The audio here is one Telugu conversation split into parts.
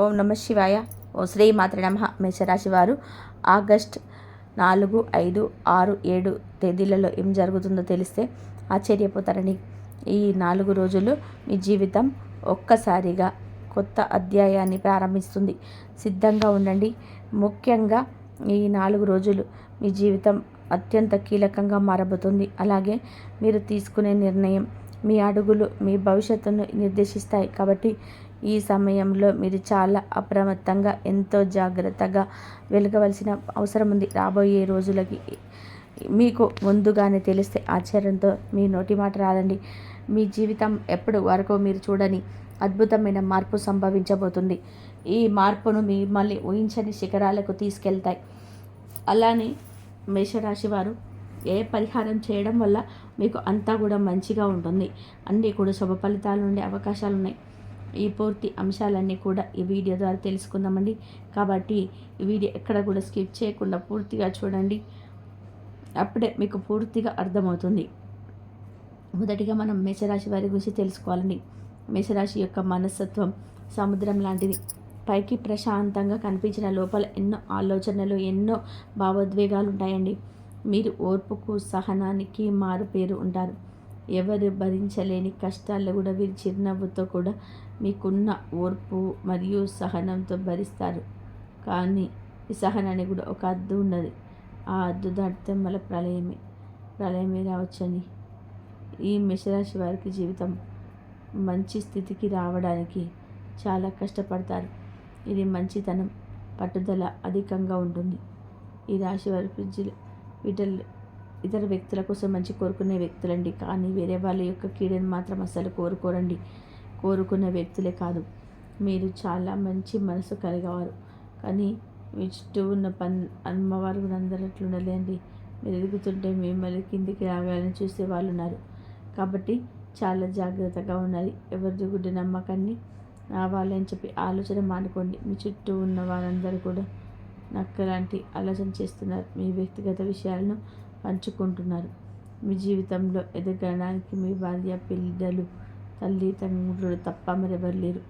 ఓం నమ శివాయ. ఓ శ్రీ మాత్ర నమ. మేషరాశి వారు ఆగస్ట్ 4, 5, 6, 7 తేదీలలో ఏం జరుగుతుందో తెలిస్తే ఆశ్చర్యపోతారండి. ఈ 4 రోజులు మీ జీవితం ఒక్కసారిగా కొత్త అధ్యాయాన్ని ప్రారంభిస్తుంది. సిద్ధంగా ఉండండి. ముఖ్యంగా ఈ 4 రోజులు మీ జీవితం అత్యంత కీలకంగా మారబోతుంది. అలాగే మీరు తీసుకునే నిర్ణయం మీ అడుగులు మీ భవిష్యత్తును నిర్దేశిస్తాయి. కాబట్టి ఈ సమయంలో మీరు చాలా అప్రమత్తంగా ఎంతో జాగ్రత్తగా వెలగవలసిన అవసరం ఉంది. రాబోయే రోజులకి మీకు ముందుగానే తెలిస్తే ఆశ్చర్యంతో మీ నోటి మాట రాదండి. మీ జీవితం ఎప్పుడు వరకు మీరు చూడని అద్భుతమైన మార్పు సంభవించబోతుంది. ఈ మార్పును మిమ్మల్ని ఊహించని శిఖరాలకు తీసుకెళ్తాయి. అలానే మేషరాశి వారు ఏ పరిహారం చేయడం వల్ల మీకు అంతా కూడా మంచిగా ఉంటుంది, అన్నీ కూడా శుభ ఫలితాలు ఉండే అవకాశాలు ఉన్నాయి. ఈ పూర్తి అంశాలన్నీ కూడా ఈ వీడియో ద్వారా తెలుసుకుందామండి. కాబట్టి ఈ వీడియో ఎక్కడ కూడా స్కిప్ చేయకుండా పూర్తిగా చూడండి. అప్పుడే మీకు పూర్తిగా అర్థమవుతుంది. మొదటిగా మనం మేషరాశి వారి గురించి తెలుసుకోవాలండి. మేషరాశి యొక్క మనస్తత్వం సముద్రం లాంటిది. పైకి ప్రశాంతంగా కనిపించిన లోపల ఎన్నో ఆలోచనలు, ఎన్నో భావోద్వేగాలు ఉంటాయండి. మీరు ఓర్పుకు, సహనానికి మారుపేరు ఉంటారు. ఎవరు భరించలేని కష్టాల్లో కూడా వీరు చిరునవ్వుతో కూడా మీకున్న ఓర్పు మరియు సహనంతో భరిస్తారు. కానీ ఈ సహనానికి కూడా ఒక హద్దు ఉన్నది. ఆ హద్దు దాటితే మళ్ళీ ప్రళయమే రావచ్చండి. ఈ మేషరాశి వారికి జీవితం మంచి స్థితికి రావడానికి చాలా కష్టపడతారు. ఇది మంచితనం, పట్టుదల అధికంగా ఉంటుంది. ఈ రాశి వారి ఇతర వ్యక్తుల కోసం మంచి కోరుకునే వ్యక్తులండి. కానీ వేరే వాళ్ళ యొక్క కీడుని మాత్రం అస్సలు కోరుకోరండి. కోరుకునే వ్యక్తులే కాదు, మీరు చాలా మంచి మనసు కలిగేవారు. కానీ మీ చుట్టూ ఉన్న అమ్మవారు కూడా అందరూ అట్లుండలేండి. మీరు ఎదుగుతుంటే మిమ్మల్ని కిందికి రావాలని చూసే వాళ్ళు ఉన్నారు. కాబట్టి చాలా జాగ్రత్తగా ఉండాలి. ఎవరిది గుడ్డి నమ్మకాన్ని రావాలని చెప్పి ఆలోచన మానుకోండి. మీ చుట్టూ ఉన్న వారందరూ కూడా నక్కలాంటి ఆలోచన చేస్తున్నారు. మీ వ్యక్తిగత విషయాలను పంచుకుంటున్నారు. మీ జీవితంలో ఎదగడానికి మీ భార్య, పిల్లలు, తల్లిదండ్రులు తప్ప మరెవరు లేరు.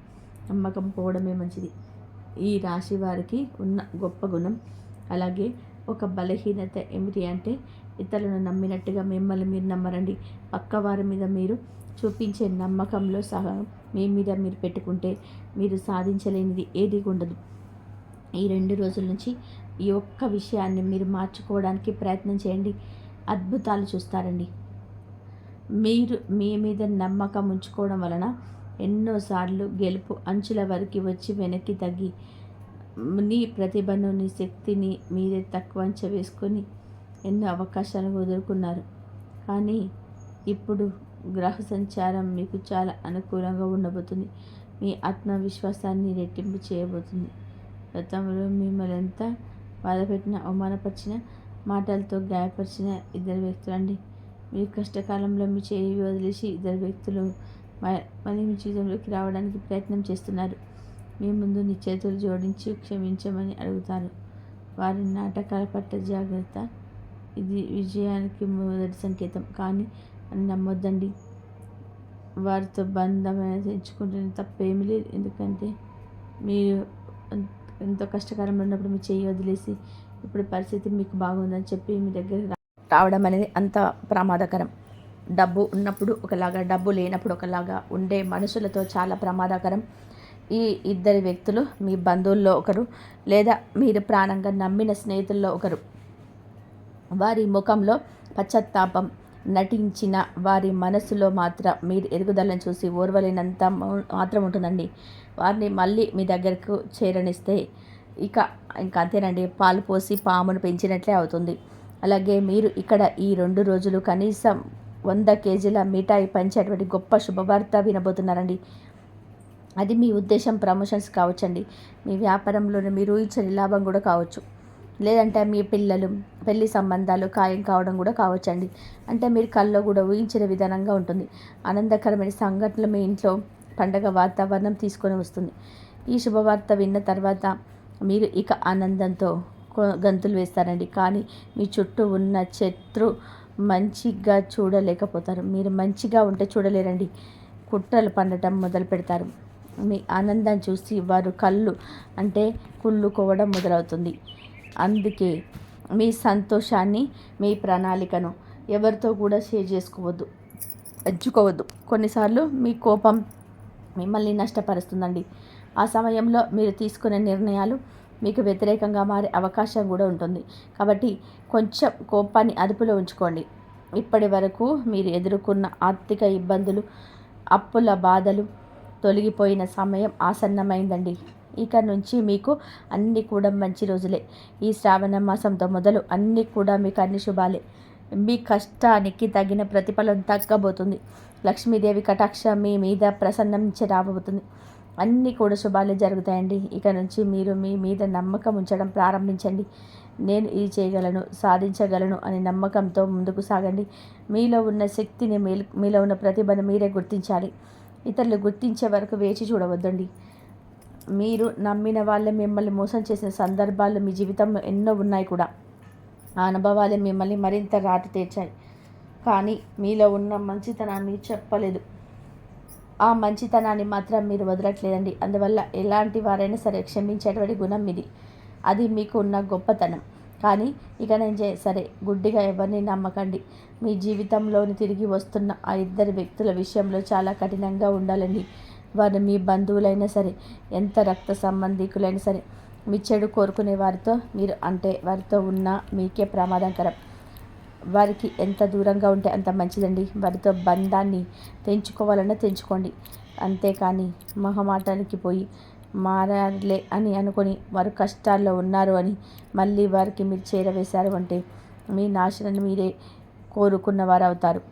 నమ్మకం పోవడమే మంచిది. ఈ రాశి వారికి ఉన్న గొప్ప గుణం. అలాగే ఒక బలహీనత ఏమిటి అంటే ఇతరులను నమ్మినట్టుగా మిమ్మల్ని మీరు నమ్మరండి. పక్కవారి మీద మీరు చూపించే నమ్మకంలో సహా మీ మీద మీరు పెట్టుకుంటే మీరు సాధించలేనిది ఏది ఉండదు. ఈ 2 రోజుల నుంచి ఈ ఒక్క విషయాన్ని మీరు మార్చుకోవడానికి ప్రయత్నం చేయండి. అద్భుతాలు చూస్తారండి. మీరు మీ మీద నమ్మకం ఉంచుకోవడం వలన ఎన్నోసార్లు గెలుపు అంచుల వరకు వచ్చి వెనక్కి తగ్గి నీ ప్రతిభను, నీ శక్తిని మీరే తక్కువ అంచ వేసుకొని ఎన్నో అవకాశాలు వదులుకున్నారు. కానీ ఇప్పుడు గ్రహ సంచారం మీకు చాలా అనుకూలంగా ఉండబోతుంది. మీ ఆత్మవిశ్వాసాన్ని రెట్టింపు చేయబోతుంది. గతంలో మిమ్మల్ని ఎంత బాధపెట్టినా, అవమానపరిచిన మాటలతో గాయపరిచిన ఇద్దరు వ్యక్తులండి. మీరు కష్టకాలంలో మీ చేయి వదిలేసి ఇద్దరు వ్యక్తులు మళ్ళీ మీ జీవితంలోకి రావడానికి ప్రయత్నం చేస్తున్నారు. మీ ముందు నీ చేతులు జోడించి క్షమించమని అడుగుతారు. వారి నాటకాల పట్ల జాగ్రత్త. ఇది విజయానికి మొదటి సంకేతం. కానీ అని నమ్మొద్దండి. వారితో బంధమైన తెంచుకుంటున్న తప్పేమీ లేదు. ఎందుకంటే మీరు ఎంతో కష్టకాలంలో ఉన్నప్పుడు మీ చేయి వదిలేసి ఇప్పుడు పరిస్థితి మీకు బాగుందని చెప్పి మీ దగ్గర రావడం అనేది అంత ప్రమాదకరం. డబ్బు ఉన్నప్పుడు ఒకలాగా, డబ్బు లేనప్పుడు ఒకలాగా ఉండే మనుషులతో చాలా ప్రమాదకరం. ఈ ఇద్దరు వ్యక్తులు మీ బంధువుల్లో ఒకరు, లేదా మీరు ప్రాణంగా నమ్మిన స్నేహితుల్లో ఒకరు. వారి ముఖంలో పశ్చాత్తాపం నటించిన వారి మనసులో మాత్రం మీరు ఎదుగుదలను చూసి ఓర్వలేనంత మాత్రం ఉంటుందండి. వారిని మళ్ళీ మీ దగ్గరకు చేరనిస్తే ఇంకా అంతేనండి, పాలు పోసి పామును పెంచినట్లే అవుతుంది. అలాగే మీరు ఇక్కడ ఈ 2 రోజులు కనీసం 100 కేజీల మిఠాయి పంచేటువంటి గొప్ప శుభవార్త వినబోతున్నారండి. అది మీ ఉద్దేశం ప్రమోషన్స్ కావచ్చండి. మీ వ్యాపారంలోనే మీరు ఊహించని లాభం కూడా కావచ్చు. లేదంటే మీ పిల్లలు పెళ్లి సంబంధాలు ఖాయం కావడం కూడా కావచ్చండి. అంటే మీరు కల్లో కూడా ఊహించిన విధానంగా ఉంటుంది. ఆనందకరమైన సంఘటనలు మీ ఇంట్లో పండగ వాతావరణం తీసుకొని వస్తుంది. ఈ శుభవార్త విన్న తర్వాత మీరు ఇక ఆనందంతో గంతులు వేస్తారండి. కానీ మీ చుట్టూ ఉన్న శత్రు మంచిగా చూడలేకపోతారు. మీరు మంచిగా ఉంటే చూడలేరండి. కుట్రలు పండటం మొదలు పెడతారు. మీ ఆనందం చూసి వారు కళ్ళు అంటే కుళ్ళుకోవడం మొదలవుతుంది. అందుకే మీ సంతోషాన్ని, మీ ప్రణాళికను ఎవరితో కూడా షేర్ చేసుకోవద్దు, పంచుకోవద్దు. కొన్నిసార్లు మీ కోపం మిమ్మల్ని నష్టపరుస్తుందండి. ఆ సమయంలో మీరు తీసుకునే నిర్ణయాలు మీకు వ్యతిరేకంగా మారే అవకాశం కూడా ఉంటుంది. కాబట్టి కొంచెం కోపాన్ని అదుపులో ఉంచుకోండి. ఇప్పటి వరకు మీరు ఎదుర్కొన్న ఆర్థిక ఇబ్బందులు, అప్పుల బాధలు తొలగిపోయిన సమయం ఆసన్నమైందండి. ఇక నుంచి మీకు అన్నీ కూడా మంచి రోజులే. ఈ శ్రావణ మాసంతో మొదలు అన్నీ కూడా మీకు అన్ని శుభాలే. మీ కష్టానికి తగిన ప్రతిఫలం దక్కబోతుంది. లక్ష్మీదేవి కటాక్షం మీ మీద ప్రసన్నించి రాబోతుంది. అన్నీ కూడా శుభాలే జరుగుతాయండి. ఇక నుంచి మీరు మీ మీద నమ్మకం ఉంచడం ప్రారంభించండి. నేను ఇది చేయగలను, సాధించగలను అనే నమ్మకంతో ముందుకు సాగండి. మీలో ఉన్న శక్తిని, మీలో ఉన్న ప్రతిభను మీరే గుర్తించాలి. ఇతరులు గుర్తించే వరకు వేచి చూడవద్దండి. మీరు నమ్మిన వాళ్ళే మిమ్మల్ని మోసం చేసిన సందర్భాలు మీ జీవితంలో ఎన్నో ఉన్నాయి కూడా. ఆ అనుభవాలే మిమ్మల్ని మరింత రాటు తీర్చాయి. కానీ మీలో ఉన్న మంచితనాన్ని చెప్పలేదు. ఆ మంచితనాన్ని మాత్రం మీరు వదలట్లేదండి. అందువల్ల ఎలాంటి వారైనా సరే క్షమించేటువంటి గుణం ఇది. అది మీకు ఉన్న గొప్పతనం. కానీ ఇక నేను సరే గుడ్డిగా ఎవరిని నమ్మకండి. మీ జీవితంలోని తిరిగి వస్తున్న ఆ ఇద్దరు వ్యక్తుల విషయంలో చాలా కఠినంగా ఉండాలండి. వారు మీ బంధువులైనా సరే, ఎంత రక్త సంబంధికులైనా సరే, మీ చెడు కోరుకునే వారితో మీరు అంటే వారితో ఉన్న మీకే ప్రమాదకరం. వారికి ఎంత దూరంగా ఉంటే అంత మంచిదండి. వారితో బంధాన్ని తెంచుకోవాలన్నా తెంచుకోండి. అంతేకాని మొహమాటానికి పోయి మారాలే అని అనుకొని వారు కష్టాల్లో ఉన్నారు అని మళ్ళీ వారికి మీరు చేరవేశారు అంటే మీ నాశనాన్ని మీరే కోరుకున్నవారు అవుతారు.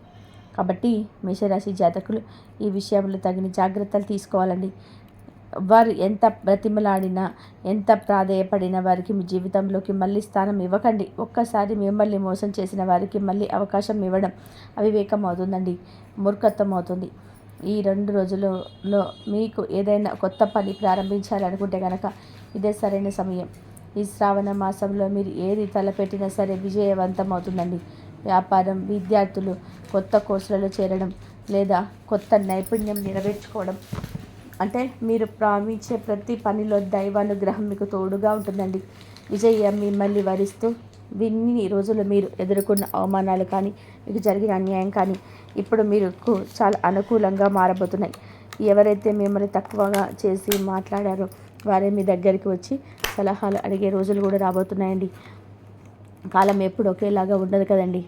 కాబట్టి మేషరాశి జాతకులు ఈ విషయంలో తగిన జాగ్రత్తలు తీసుకోవాలండి. వారు ఎంత బ్రతిమలాడినా, ఎంత ప్రాధేయపడినా వారికి మీ జీవితంలోకి మళ్ళీ స్థానం ఇవ్వకండి. ఒక్కసారి మిమ్మల్ని మోసం చేసిన వారికి మళ్ళీ అవకాశం ఇవ్వడం అవివేకం అవుతుందండి, మూర్ఖత్వం అవుతుంది. ఈ 2 రోజులలో మీకు ఏదైనా కొత్త పని ప్రారంభించాలనుకుంటే కనుక ఇదే సరైన సమయం. ఈ శ్రావణ మాసంలో మీరు ఏది తలపెట్టినా సరే విజయవంతం అవుతుందండి. వ్యాపారం, విద్యార్థులు కొత్త కోర్సులలో చేరడం లేదా కొత్త నైపుణ్యం నెరవేర్చుకోవడం, అంటే మీరు ప్రారంభించే ప్రతి పనిలో దైవానుగ్రహం మీకు తోడుగా ఉంటుందండి. విజయం మిమ్మల్ని వరిస్తూ ఇన్ని రోజులు మీరు ఎదుర్కొన్న అవమానాలు కానీ, మీకు జరిగిన అన్యాయం కానీ ఇప్పుడు మీకు చాలా అనుకూలంగా మారబోతున్నాయి. ఎవరైతే మిమ్మల్ని తక్కువగా చేసి మాట్లాడారో వారే మీ దగ్గరికి వచ్చి సలహాలు అడిగే రోజులు కూడా రాబోతున్నాయండి. కాలం ఎప్పుడు ఒకేలాగా ఉండదు కదండి.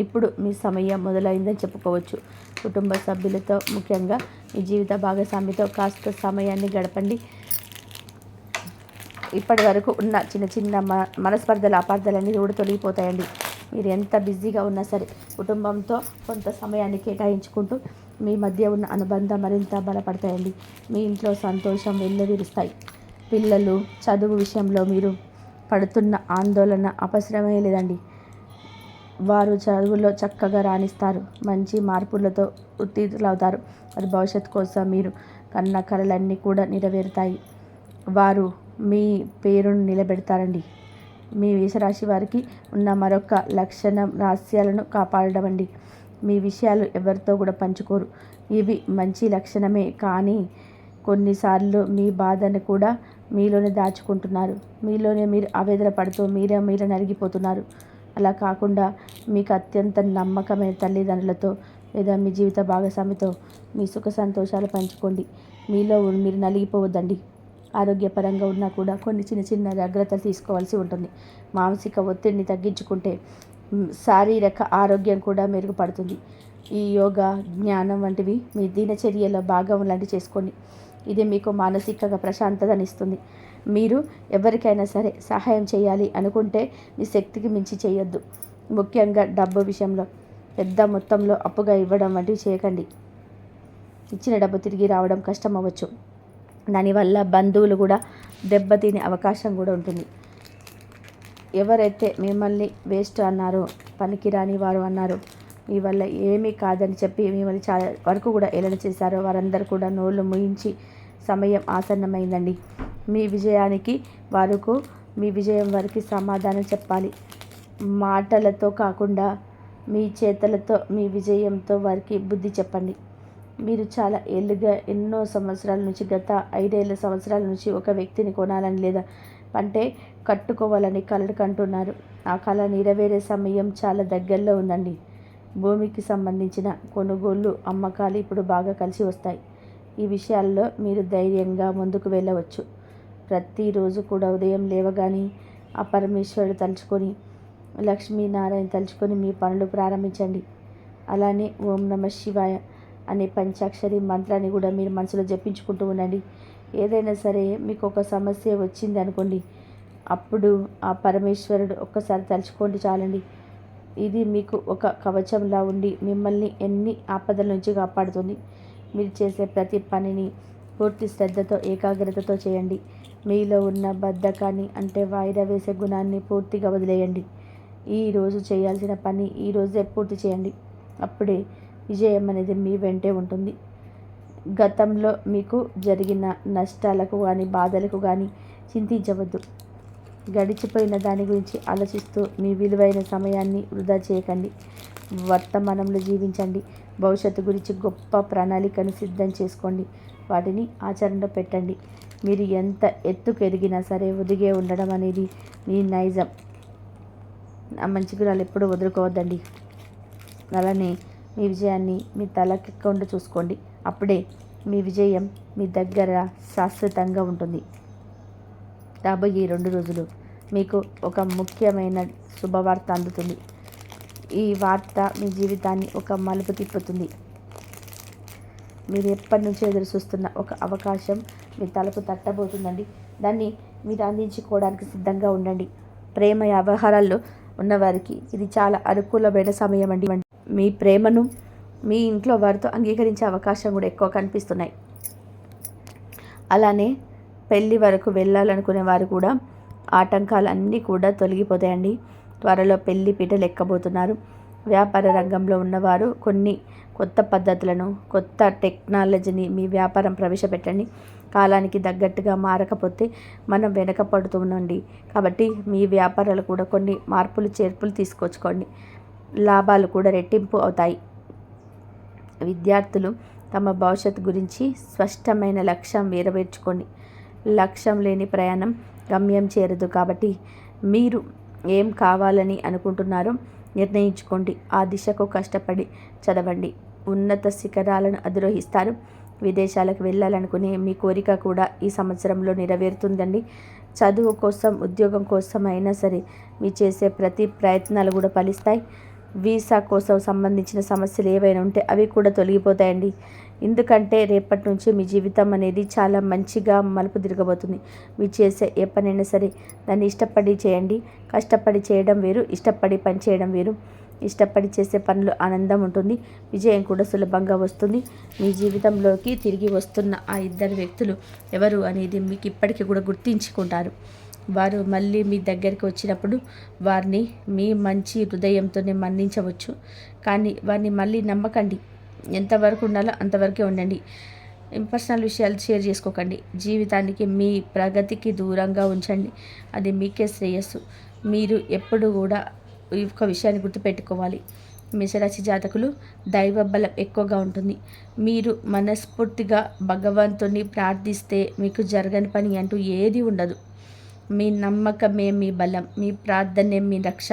ఇప్పుడు మీ సమయం మొదలైందని చెప్పుకోవచ్చు. కుటుంబ సభ్యులతో, ముఖ్యంగా మీ జీవిత భాగస్వామితో కాస్త సమయాన్ని గడపండి. ఇప్పటి వరకు ఉన్న చిన్న చిన్న మనస్పర్ధలు, అపార్థాలన్నీ కూడా తొలగిపోతాయండి. మీరు ఎంత బిజీగా ఉన్నా సరే కుటుంబంతో కొంత సమయాన్ని కేటాయించుకుంటూ మీ మధ్య ఉన్న అనుబంధం మరింత బలపడతాయండి. మీ ఇంట్లో సంతోషం వెల్లువిరుస్తాయి. పిల్లలు చదువు విషయంలో మీరు పడుతున్న ఆందోళన అవసరమే లేదండి. వారు చదువులో చక్కగా రాణిస్తారు. మంచి మార్పులతో ఉత్తీర్ణులవుతారు. వారి భవిష్యత్తు కోసం మీరు కన్న కలలన్నీ కూడా నెరవేరుతాయి. వారు మీ పేరును నిలబెడతారండి. మీ మేషరాశి వారికి ఉన్న మరొక లక్షణం రహస్యాలను కాపాడడం అండి. మీ విషయాలు ఎవరితో కూడా పంచుకోరు. ఇవి మంచి లక్షణమే, కానీ కొన్నిసార్లు మీ బాధను కూడా మీలోనే దాచుకుంటున్నారు. మీలోనే మీరు ఆవేదన పడుతూ మీరే నలిగిపోతున్నారు. అలా కాకుండా మీకు అత్యంత నమ్మకమైన తల్లిదండ్రులతో లేదా మీ జీవిత భాగస్వామితో మీ సుఖ సంతోషాలు పంచుకోండి. మీలో మీరు నలిగిపోవద్దండి. ఆరోగ్యపరంగా ఉన్నా కూడా కొన్ని చిన్న చిన్న జాగ్రత్తలు తీసుకోవాల్సి ఉంటుంది. మానసిక ఒత్తిడిని తగ్గించుకుంటే శారీరక ఆరోగ్యం కూడా మెరుగుపడుతుంది. ఈ యోగా, జ్ఞానం వంటివి మీ దినచర్యలో భాగం లాంటివి చేసుకోండి. ఇది మీకు మానసికంగా ప్రశాంతతనిస్తుంది. మీరు ఎవరికైనా సరే సహాయం చేయాలి అనుకుంటే మీ శక్తికి మించి చేయొద్దు. ముఖ్యంగా డబ్బు విషయంలో పెద్ద మొత్తంలో అప్పుగా ఇవ్వడం వంటివి చేయకండి. ఇచ్చిన డబ్బు తిరిగి రావడం కష్టం అవ్వచ్చు. దానివల్ల బంధువులు కూడా దెబ్బతినే అవకాశం కూడా ఉంటుంది. ఎవరైతే మిమ్మల్ని వేస్ట్ అన్నారో, పనికిరాని వారు అన్నారో, మీ వల్ల ఏమీ కాదని చెప్పి మిమ్మల్ని చాలా వరకు కూడా ఏలన చేశారో వారందరూ కూడా నోళ్ళు మూయించి సమయం ఆసన్నమైందండి. మీ విజయానికి మీ విజయం వారికి సమాధానం చెప్పాలి. మాటలతో కాకుండా మీ చేతలతో మీ విజయంతో వారికి బుద్ధి చెప్పండి. మీరు చాలా ఏళ్ళుగా ఎన్నో సంవత్సరాల నుంచి గత 5 సంవత్సరాల నుంచి ఒక వ్యక్తిని కొనాలని లేదా అంటే కట్టుకోవాలని కలలు కంటున్నారు. ఆ కళ నెరవేరే సమయం చాలా దగ్గరలో ఉందండి. భూమికి సంబంధించిన కొనుగోళ్ళు, అమ్మకాలు ఇప్పుడు బాగా కలిసి వస్తాయి. ఈ విషయాల్లో మీరు ధైర్యంగా ముందుకు వెళ్ళవచ్చు. ప్రతిరోజు కూడా ఉదయం లేవగానే ఆ పరమేశ్వరుడు తలుచుకొని, లక్ష్మీనారాయణ తలుచుకొని మీ పనులు ప్రారంభించండి. అలానే ఓం నమ శివాయ అనే పంచాక్షరి మంత్రాన్ని కూడా మీరు మనసులో జపించుకుంటూ ఉండండి. ఏదైనా సరే మీకు ఒక సమస్య వచ్చింది అనుకోండి, అప్పుడు ఆ పరమేశ్వరుడు ఒక్కసారి తలుచుకోండి చాలండి. ఇది మీకు ఒక కవచంలా ఉండి మిమ్మల్ని ఎన్ని ఆపదల నుంచి కాపాడుతుంది. మీరు చేసే ప్రతి పనిని పూర్తి శ్రద్ధతో, ఏకాగ్రతతో చేయండి. మీలో ఉన్న బద్ధకాన్ని అంటే వాయిదా వేసే గుణాన్ని పూర్తిగా వదిలేయండి. ఈరోజు చేయాల్సిన పని ఈరోజే పూర్తి చేయండి. అప్పుడే విజయం అనేది మీ వెంటే ఉంటుంది. గతంలో మీకు జరిగిన నష్టాలకు కానీ, బాధలకు కానీ చింతించవద్దు. గడిచిపోయిన దాని గురించి ఆలోచిస్తూ మీ విలువైన సమయాన్ని వృధా చేయకండి. వర్తమానంలో జీవించండి. భవిష్యత్తు గురించి గొప్ప ప్రణాళికను సిద్ధం చేసుకోండి. వాటిని ఆచరణలో పెట్టండి. మీరు ఎంత ఎత్తుకు ఎదిగినా సరే ఒదిగే ఉండడం అనేది మీ నైజం. ఆ మంచి గుణాలు ఎప్పుడూ వదులుకోవద్దండి. అలానే మీ విజయాన్ని మీ తలకెక్కకుండా చూసుకోండి. అప్పుడే మీ విజయం మీ దగ్గర శాశ్వతంగా ఉంటుంది. రాబోయే 2 రోజులు మీకు ఒక ముఖ్యమైన శుభవార్త అందుతుంది. ఈ వార్త మీ జీవితాన్ని ఒక మలుపు తిప్పుతుంది. మీరు ఎప్పటి నుంచో ఎదురు చూస్తున్న ఒక అవకాశం మీ తలకు తట్టబోతుందండి. దాన్ని మీరు అందించుకోవడానికి సిద్ధంగా ఉండండి. ప్రేమ వ్యవహారాల్లో ఉన్నవారికి ఇది చాలా అనుకూలమైన సమయం అండి. మీ ప్రేమను మీ ఇంట్లో వారితో అంగీకరించే అవకాశం కూడా ఎక్కువ కనిపిస్తున్నాయి. అలానే పెళ్ళి వరకు వెళ్ళాలనుకునే వారు కూడా ఆటంకాలన్నీ కూడా తొలగిపోతాయండి. త్వరలో పెళ్లి పీటలు ఎక్కబోతున్నారు. వ్యాపార రంగంలో ఉన్నవారు కొన్ని కొత్త పద్ధతులను, కొత్త టెక్నాలజీని మీ వ్యాపారం ప్రవేశపెట్టండి. కాలానికి తగ్గట్టుగా మారకపోతే మనం వెనకపడుతున్నాండి. కాబట్టి మీ వ్యాపారాలు కూడా కొన్ని మార్పులు చేర్పులు తీసుకొచ్చుకోండి. లాభాలు కూడా రెట్టింపు అవుతాయి. విద్యార్థులు తమ భవిష్యత్తు గురించి స్పష్టమైన లక్ష్యం నెరవేర్చుకోండి. లక్ష్యం లేని ప్రయాణం గమ్యం చేరదు. కాబట్టి మీరు ఏం కావాలని అనుకుంటున్నారో నిర్ణయించుకోండి. ఆ దిశకు కష్టపడి చదవండి. ఉన్నత శిఖరాలను అధిరోహిస్తారు. విదేశాలకు వెళ్ళాలనుకునే మీ కోరిక కూడా ఈ సంవత్సరంలో నెరవేరుతుందండి. చదువు కోసం, ఉద్యోగం కోసం అయినా సరే మీ చేసే ప్రతి ప్రయత్నాలు కూడా ఫలిస్తాయి. వీసా కోసం సంబంధించిన సమస్యలు ఏవైనా ఉంటే అవి కూడా తొలగిపోతాయండి. ఎందుకంటే రేపటి నుంచి మీ జీవితం అనేది చాలా మంచిగా మలుపు తిరగబోతుంది. మీరు చేసే ఏ పనైనా సరే దాన్ని ఇష్టపడి చేయండి. కష్టపడి చేయడం వేరు, ఇష్టపడి పని చేయడం వేరు. ఇష్టపడి చేసే పనులు ఆనందం ఉంటుంది. విజయం కూడా సులభంగా వస్తుంది. మీ జీవితంలోకి తిరిగి వస్తున్న ఆ 2 వ్యక్తులు ఎవరు అనేది మీకు ఇప్పటికీ కూడా గుర్తించుకుంటారు. వారు మళ్ళీ మీ దగ్గరికి వచ్చినప్పుడు వారిని మీ మంచి హృదయంతోనే మన్నించవచ్చు. కానీ వారిని మళ్ళీ నమ్మకండి. ఎంతవరకు ఉండాలో అంతవరకే ఉండండి. పర్సనల్ విషయాలు షేర్ చేసుకోకండి. జీవితానికి మీ ప్రగతికి దూరంగా ఉంచండి. అది మీకే శ్రేయస్సు. మీరు ఎప్పుడు కూడా ఈ ఒక్క విషయాన్ని గుర్తుపెట్టుకోవాలి. మేషరాశి జాతకులు దైవ బలం ఎక్కువగా ఉంటుంది. మీరు మనస్ఫూర్తిగా భగవంతుని ప్రార్థిస్తే మీకు జరగని పని అంటూ ఏది ఉండదు. మీ నమ్మకమే మీ బలం, మీ ప్రార్థనే మీ రక్ష.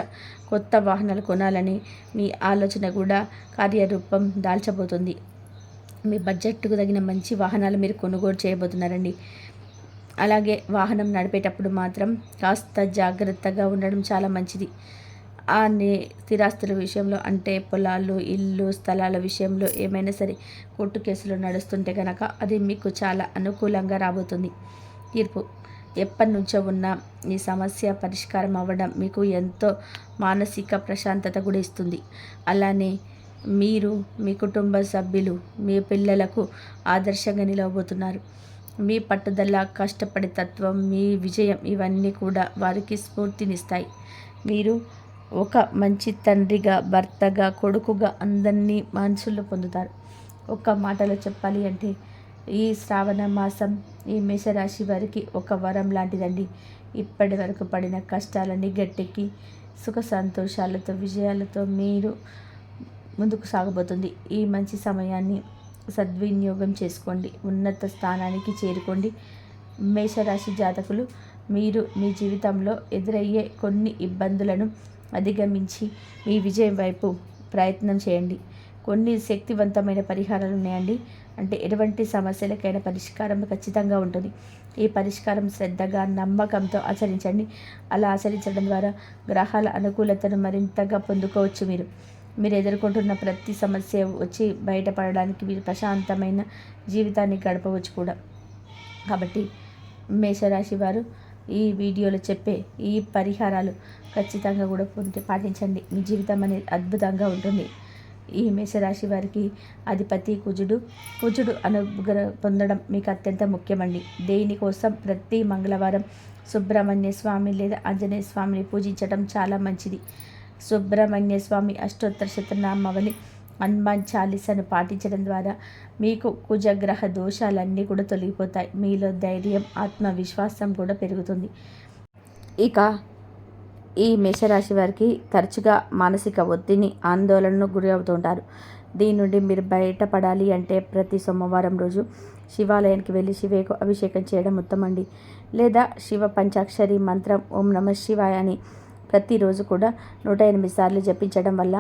కొత్త వాహనాలు కొనాలని మీ ఆలోచన కూడా కార్యరూపం దాల్చబోతుంది. మీ బడ్జెట్కు తగిన మంచి వాహనాలు మీరు కొనుగోలు చేయబోతున్నారండి. అలాగే వాహనం నడిపేటప్పుడు మాత్రం కాస్త జాగ్రత్తగా ఉండడం చాలా మంచిది. స్థిరాస్తుల విషయంలో అంటే పొలాలు, ఇల్లు, స్థలాల విషయంలో ఏమైనా సరే కోర్టు కేసులు నడుస్తుంటే కనుక అది మీకు చాలా అనుకూలంగా రాబోతుంది. తీర్పు ఎప్పటి నుంచో ఉన్న ఈ సమస్య పరిష్కారం అవ్వడం మీకు ఎంతో మానసిక ప్రశాంతత కూడా ఇస్తుంది. అలానే మీరు మీ కుటుంబ సభ్యులు, మీ పిల్లలకు ఆదర్శంగా నిలవబోతున్నారు. మీ పట్టుదల, కష్టపడే తత్వం, మీ విజయం ఇవన్నీ కూడా వారికి స్ఫూర్తినిస్తాయి. మీరు ఒక మంచి తండ్రిగా, భర్తగా, కొడుకుగా అందరినీ మనసుల్లో పొందుతారు. ఒక్క మాటలో చెప్పాలి అంటే ఈ శ్రావణ మాసం ఈ మేషరాశి వారికి ఒక వరం లాంటిదండి. ఇప్పటి వరకు పడిన కష్టాలన్నీ గట్టెక్కి సుఖ సంతోషాలతో, విజయాలతో మీరు ముందుకు సాగబోతుంది. ఈ మంచి సమయాన్ని సద్వినియోగం చేసుకోండి, ఉన్నత స్థానానికి చేరుకోండి. మేషరాశి జాతకులు, మీరు మీ జీవితంలో ఎదురయ్యే కొన్ని ఇబ్బందులను అధిగమించి మీ విజయం వైపు ప్రయత్నం చేయండి. కొన్ని శక్తివంతమైన పరిహారాలు ఉన్నాయండి. అంటే ఎటువంటి సమస్యలకైనా పరిష్కారం ఖచ్చితంగా ఉంటుంది. ఈ పరిష్కారం శ్రద్ధగా, నమ్మకంతో ఆచరించండి. అలా ఆచరించడం ద్వారా గ్రహాల అనుకూలతను మరింతగా పొందుకోవచ్చు. మీరు ఎదుర్కొంటున్న ప్రతి సమస్య వచ్చి బయటపడడానికి మీరు ప్రశాంతమైన జీవితాన్ని గడపవచ్చు కూడా. కాబట్టి మేషరాశి వారు ఈ వీడియోలో చెప్పే ఈ పరిహారాలు ఖచ్చితంగా కూడా పాటించండి. మీ జీవితం అనేది అద్భుతంగా ఉంటుంది. ఈ మేషరాశి వారికి అధిపతి కుజుడు అనుగ్రహం పొందడం మీకు అత్యంత ముఖ్యమండి. దేనికోసం ప్రతి మంగళవారం సుబ్రహ్మణ్య స్వామి లేదా ఆంజనేయ స్వామిని పూజించడం చాలా మంచిది. సుబ్రహ్మణ్య స్వామి అష్టోత్తర శతనామావళి, హనుమాన్ చాలీసాను పాటించడం ద్వారా మీకు కుజగ్రహ దోషాలన్నీ కూడా తొలగిపోతాయి. మీలో ధైర్యం, ఆత్మవిశ్వాసం కూడా పెరుగుతుంది. ఇక ఈ మేషరాశి వారికి తరచుగా మానసిక ఒత్తిడిని, ఆందోళనకు గురి అవుతుంటారు. దీని నుండి మీరు బయటపడాలి అంటే ప్రతి సోమవారం రోజు శివాలయానికి వెళ్ళి శివయ్యకు అభిషేకం చేయడం ఉత్తమండి. లేదా శివ పంచాక్షరి మంత్రం ఓం నమః శివాయ అని ప్రతిరోజు కూడా 108 సార్లు జపించడం వల్ల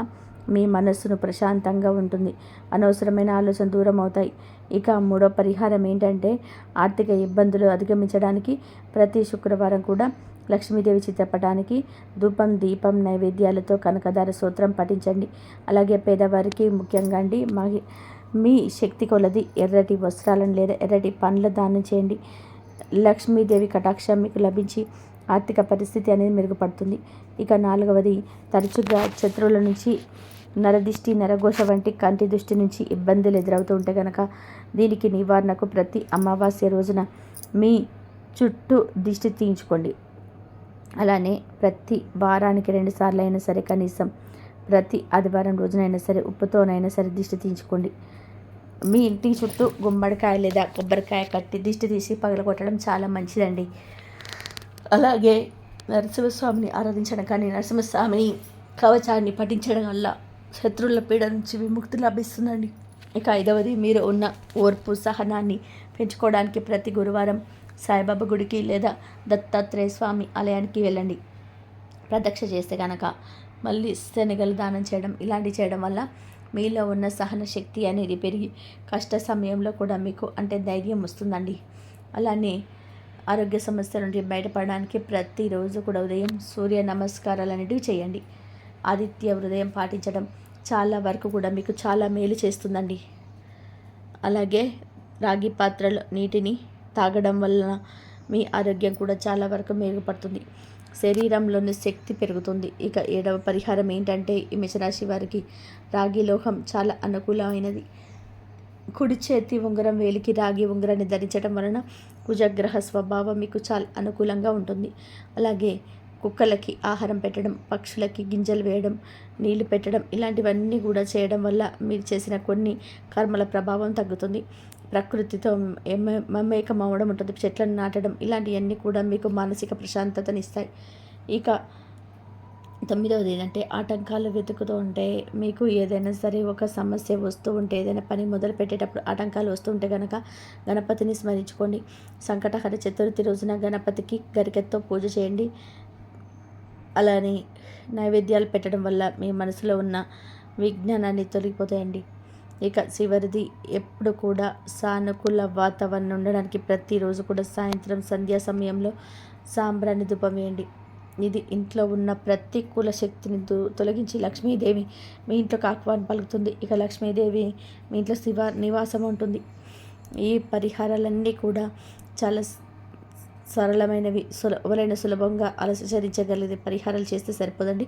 మీ మనస్సును ప్రశాంతంగా ఉంటుంది. అనవసరమైన ఆలోచన దూరం అవుతాయి. ఇక మూడో పరిహారం ఏంటంటే, ఆర్థిక ఇబ్బందులు అధిగమించడానికి ప్రతి శుక్రవారం కూడా లక్ష్మీదేవి చిత్రపటానికి ధూపం, దీపం, నైవేద్యాలతో కనకదార స్తోత్రం పఠించండి. అలాగే పేదవారికి ముఖ్యంగా మీ శక్తి కొలది ఎర్రటి వస్త్రాలను లేదా ఎర్రటి పండ్ల దానం చేయండి. లక్ష్మీదేవి కటాక్షం మీకు లభించి ఆర్థిక పరిస్థితి అనేది మెరుగుపడుతుంది. ఇక 4వది, తరచుగా శత్రువుల నుంచి నరదిష్టి, నరఘోష వంటి కంటి దృష్టి నుంచి ఇబ్బందులు ఎదురవుతూ ఉంటే కనుక దీనికి నివారణకు ప్రతి అమావాస్య రోజున మీ చుట్టూ దిష్టి తీయించుకోండి. అలానే ప్రతి వారానికి 2 సార్లు అయినా సరే, కనీసం ప్రతి ఆదివారం రోజునైనా సరే ఉప్పుతోనైనా సరే దిష్టి తీయించుకోండి. మీ ఇంటి చుట్టూ గుమ్మడికాయ లేదా కొబ్బరికాయ కట్టి దిష్టి తీసి పగలగొట్టడం చాలా మంచిదండి. అలాగే నరసింహస్వామిని ఆరాధించడం కానీ, నరసింహస్వామిని కవచాన్ని పఠించడం వల్ల శత్రువుల పీడ నుంచి విముక్తి లభిస్తుందండి. ఇక 5వది, మీరు ఉన్న ఓర్పు, సహనాన్ని పెంచుకోవడానికి ప్రతి గురువారం సాయిబాబా గుడికి లేదా దత్తాత్రేయ స్వామి ఆలయానికి వెళ్ళండి. ప్రదక్ష చేస్తే కనుక మళ్ళీ శనగలు దానం చేయడం, ఇలాంటివి చేయడం వల్ల మీలో ఉన్న సహన శక్తి అనేది పెరిగి కష్ట సమయంలో కూడా మీకు ధైర్యం వస్తుందండి. అలానే ఆరోగ్య సమస్యల నుండి బయటపడడానికి ప్రతిరోజు కూడా ఉదయం సూర్య నమస్కారాలు అనేటివి చేయండి. ఆదిత్య హృదయం పాటించడం చాలా వరకు కూడా మీకు చాలా మేలు చేస్తుందండి. అలాగే రాగి పాత్రలో నీటిని తాగడం వలన మీ ఆరోగ్యం కూడా చాలా వరకు మెరుగుపడుతుంది. శరీరంలోని శక్తి పెరుగుతుంది. ఇక 7వ పరిహారం ఏంటంటే, ఈ మేషరాశి వారికి రాగి లోహం చాలా అనుకూలమైనది. కుడి చేతి ఉంగరం వేలికి రాగి ఉంగరాన్ని ధరించడం వలన కుజగ్రహ స్వభావం మీకు చాలా అనుకూలంగా ఉంటుంది. అలాగే కుక్కలకి ఆహారం పెట్టడం, పక్షులకి గింజలు వేయడం, నీళ్లు పెట్టడం, ఇలాంటివన్నీ కూడా చేయడం వల్ల మీరు చేసిన కొన్ని కర్మల ప్రభావం తగ్గుతుంది. ప్రకృతితో మమేకం అవ్వడం ఉంటుంది. చెట్లను నాటడం, ఇలాంటివన్నీ కూడా మీకు మానసిక ప్రశాంతతనిస్తాయి. ఇక 9వది ఏంటంటే, ఆటంకాలు వెతుకుతూ ఉంటే మీకు ఏదైనా సరే ఒక సమస్య వస్తూ ఉంటే, ఏదైనా పని మొదలు పెట్టేటప్పుడు ఆటంకాలు వస్తూ ఉంటే కనుక గణపతిని స్మరించుకోండి. సంకటహర చతుర్థి రోజున గణపతికి గరికెతో పూజ చేయండి. అలానే నైవేద్యాలు పెట్టడం వల్ల మీ మనసులో ఉన్న విజ్ఞానాన్ని తొలగిపోతాయండి. ఇక చివరిది, ఎప్పుడు కూడా సానుకూల వాతావరణం ఉండడానికి ప్రతిరోజు కూడా సాయంత్రం సంధ్యా సమయంలో సాంబ్రాన్ని ధూపం వేయండి. ఇది ఇంట్లో ఉన్న ప్రతికూల శక్తిని తొలగించి లక్ష్మీదేవి మీ ఇంట్లోకి ఆహ్వానం పలుకుతుంది. ఇక లక్ష్మీదేవి మీ ఇంట్లో నివాసం ఉంటుంది. ఈ పరిహారాలన్నీ కూడా చాలా సరళమైనవి, ఎవరైనా సులభంగా ఆచరించగలిగే పరిహారాలు చేస్తే సరిపోదండి.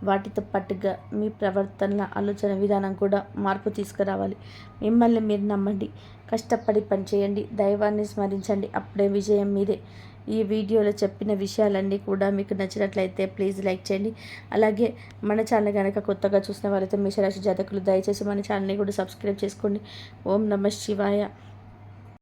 వాటితో పాటుగా మీ ప్రవర్తన, ఆలోచన విధానం కూడా మార్పు తీసుకురావాలి. మిమ్మల్ని మీరు నమ్మండి, కష్టపడి పనిచేయండి, దైవాన్ని స్మరించండి, అప్పుడే విజయం మీదే. ఈ వీడియోలో చెప్పిన విషయాలన్నీ కూడా మీకు నచ్చినట్లయితే ప్లీజ్ లైక్ చేయండి. అలాగే మన ఛానల్ కనుక కొత్తగా చూసిన వారైతే మేషరాశి జాతకులు దయచేసి మన ఛానల్ని కూడా సబ్స్క్రైబ్ చేసుకోండి. ఓం నమః శివాయ.